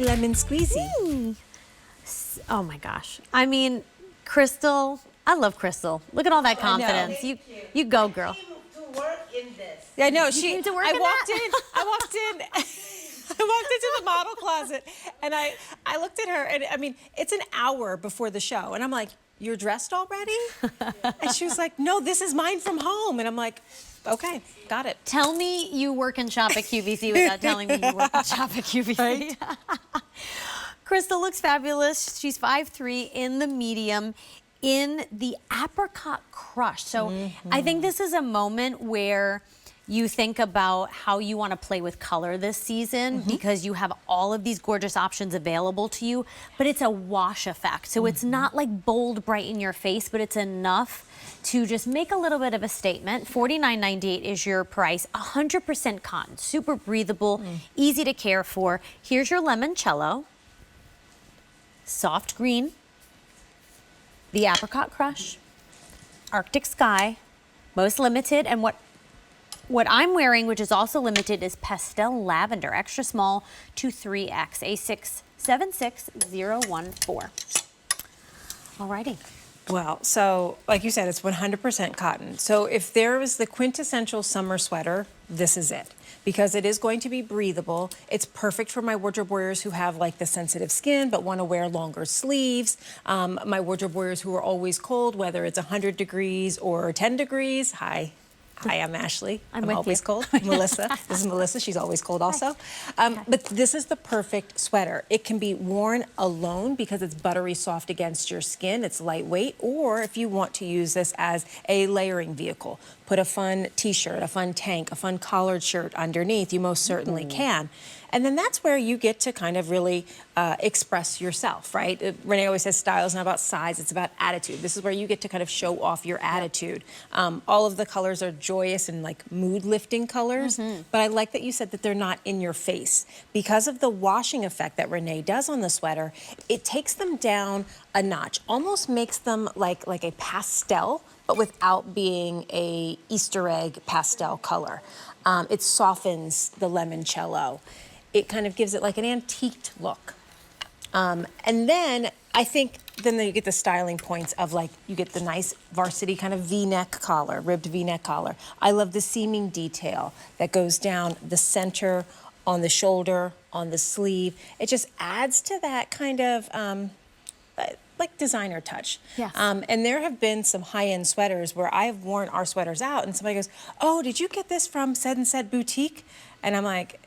lemon squeezy. Oh my gosh. I mean, Crystal, I love Crystal. Look at all that confidence. You go, girl. To work in this. Yeah, no, You came to work I in walked that? I walked into the model closet and I looked at her and I mean, it's an hour before the show and I'm like, you're dressed already? And she was like, no, this is mine from home. And I'm like, okay, got it. Tell me you work and shop at QVC without telling me you work and shop at QVC. Right? Crystal looks fabulous. She's 5'3" in the medium in the apricot crush. So I think this is a moment where you think about how you want to play with color this season because you have all of these gorgeous options available to you, but it's a wash effect. So it's not like bold, bright in your face, but it's enough to just make a little bit of a statement. $49.98 is your price. 100% cotton, super breathable, easy to care for. Here's your limoncello, soft green, the apricot crush, Arctic sky, most limited, and what I'm wearing, which is also limited, is pastel lavender, extra small to 3X, A676014. Alrighty. Well, so like you said, it's 100% cotton. So if there is the quintessential summer sweater, this is it. Because it is going to be breathable. It's perfect for my wardrobe warriors who have like the sensitive skin but want to wear longer sleeves. My wardrobe warriors who are always cold, whether it's 100 degrees or 10 degrees. Hi, I'm Ashley. I'm always cold. Melissa. This is Melissa. She's always cold also. But this is the perfect sweater. It can be worn alone because it's buttery soft against your skin. It's lightweight. Or if you want to use this as a layering vehicle, put a fun t-shirt, a fun tank, a fun collared shirt underneath, you most certainly can. And then that's where you get to kind of really express yourself, right? Renee always says style is not about size, it's about attitude. This is where you get to kind of show off your attitude. All of the colors are joyous and like mood-lifting colors, but I like that you said that they're not in your face. Because of the washing effect that Renee does on the sweater, it takes them down a notch, almost makes them like a pastel, but without being a Easter egg pastel color. It softens the limoncello. It kind of gives it like an antiqued look. And then I think then you get the styling points of like, you get the nice varsity kind of V-neck collar, ribbed V-neck collar. I love the seaming detail that goes down the center, on the shoulder, on the sleeve. It just adds to that kind of like designer touch. Yes. And there have been some high-end sweaters where I've worn our sweaters out and somebody goes, oh, did you get this from said and said boutique? And I'm like,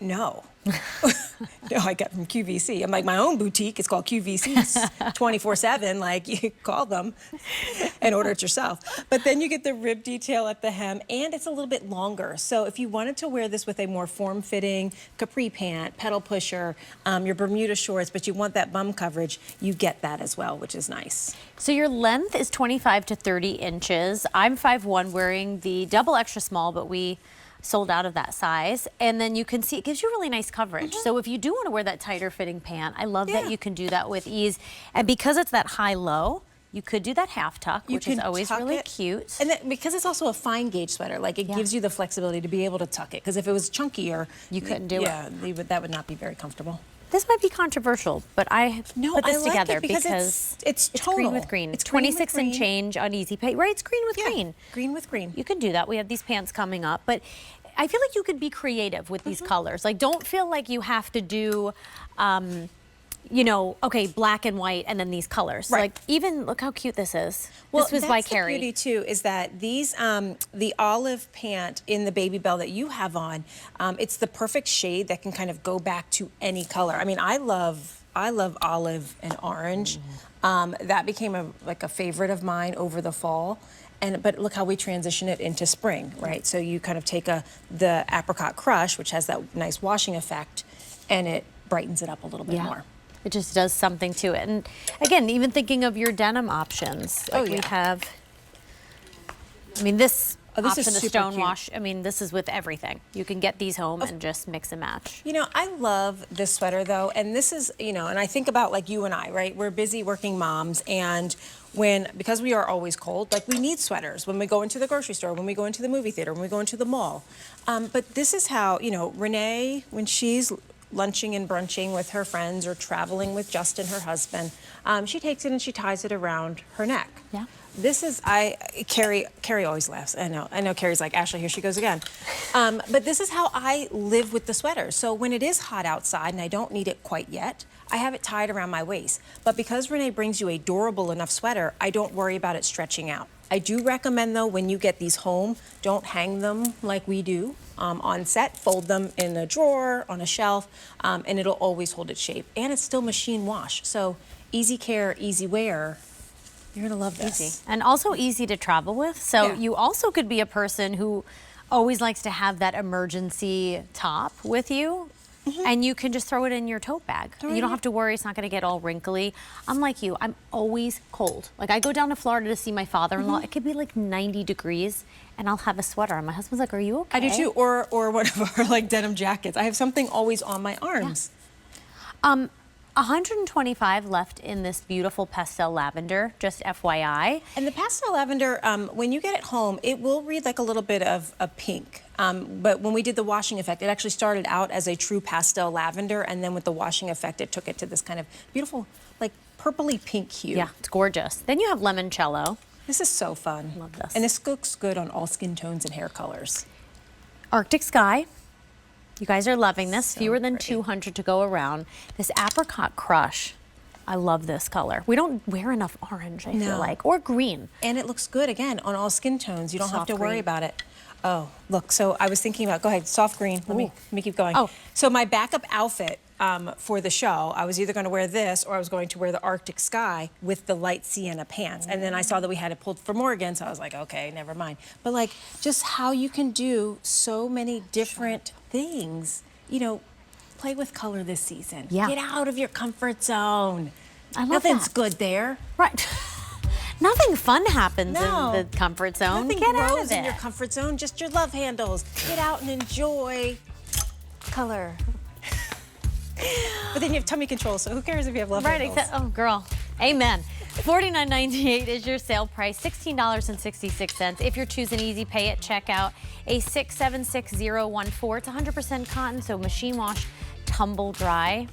no. No, I got from QVC. I'm like, my own boutique. It's called QVC 24/7. Like, you call them and order it yourself. But then you get the rib detail at the hem, and it's a little bit longer. So if you wanted to wear this with a more form-fitting capri pant, pedal pusher, your Bermuda shorts, but you want that bum coverage, you get that as well, which is nice. So your length is 25 to 30 inches. I'm 5'1", wearing the double extra small, but we sold out of that size. And then you can see it gives you really nice coverage. So if you do want to wear that tighter fitting pant, I love that you can do that with ease. And because it's that high-low, you could do that half tuck, which is always really cute. And because it's also a fine gauge sweater, like it gives you the flexibility to be able to tuck it. Because if it was chunkier, you couldn't do it. Yeah, that would not be very comfortable. This might be controversial, but I put this together because it's tonal. Green with green. It's 26 and change on Easy Pay. Right, it's green with green. Green with green. You can do that. We have these pants coming up, but I feel like you could be creative with these colors. Like, don't feel like you have to do, you know, okay, black and white and then these colors. Right. Like, even look how cute this is. Well, this was that's by the Carrie. beauty too, is that these, the olive pant in the Baby Bell that you have on, it's the perfect shade that can kind of go back to any color. I mean, I love olive and orange. That became a favorite of mine over the fall. But look how we transition it into spring, right? So you kind of take the apricot crush, which has that nice washing effect, and it brightens it up a little bit more. It just does something to it. And again, even thinking of your denim options, like we have, I mean, this option, is the super stone cute. wash, I mean, this is with everything. You can get these home and just mix and match. You know, I love this sweater though, and this is, you know, and I think about like you and I, right? We're busy working moms, and because we are always cold, like we need sweaters when we go into the grocery store, when we go into the movie theater, when we go into the mall. But this is how, you know, Renee, when she's lunching and brunching with her friends or traveling with Justin, her husband, she takes it and she ties it around her neck. Yeah. This is, Carrie always laughs. I know Carrie's like, Ashley, here she goes again. But this is how I live with the sweater. So when it is hot outside and I don't need it quite yet, I have it tied around my waist. But because Renee brings you a durable enough sweater, I don't worry about it stretching out. I do recommend, though, when you get these home, don't hang them like we do on set. Fold them in a drawer, on a shelf, and it'll always hold its shape. And it's still machine wash. So easy care, easy wear. You're gonna love this. Easy. And also easy to travel with. So Yeah. you also could be a person who always likes to have that emergency top with you. And you can just throw it in your tote bag. You don't have to worry it's not gonna get all wrinkly. I'm like you, I'm always cold. Like I go down to Florida to see my father-in-law, it could be like 90 degrees and I'll have a sweater on. My husband's like, are you okay? I do too, or one of our like denim jackets. I have something always on my arms. 125 left in this beautiful pastel lavender, just FYI. And the pastel lavender, when you get it home, it will read like a little bit of a pink. But when we did the washing effect, it actually started out as a true pastel lavender, and then with the washing effect, it took it to this kind of beautiful, like purpley pink hue. Yeah, it's gorgeous. Then you have limoncello. This is so fun. Love this. And this looks good on all skin tones and hair colors. Arctic Sky. You guys are loving this. So Fewer than pretty. 200 to go around. This apricot crush. I love this color. We don't wear enough orange, I feel No. like, or green. And it looks good, again, on all skin tones. You don't have Soft to worry green. about it. Oh, look, so I was thinking about, go ahead, soft green. Let me keep going. Oh. So my backup outfit for the show, I was either going to wear this or I was going to wear the Arctic Sky with the light sienna pants. And then I saw that we had it pulled for Morgan, so I was like, okay, never mind. But like, just how you can do so many different things, you know, play with color this season. Yeah. Get out of your comfort zone. I love Nothing's that. good there. Right. Nothing fun happens No. in the comfort zone. Nothing Get out grows of in it. your comfort zone, just your love handles. Get out and enjoy color. But then you have tummy control, so who cares if you have love Right, handles? oh girl, amen. $49.98 is your sale price, $16.66. If you're choosing easy pay at checkout, a 676014. It's 100% cotton, so machine wash, tumble dry.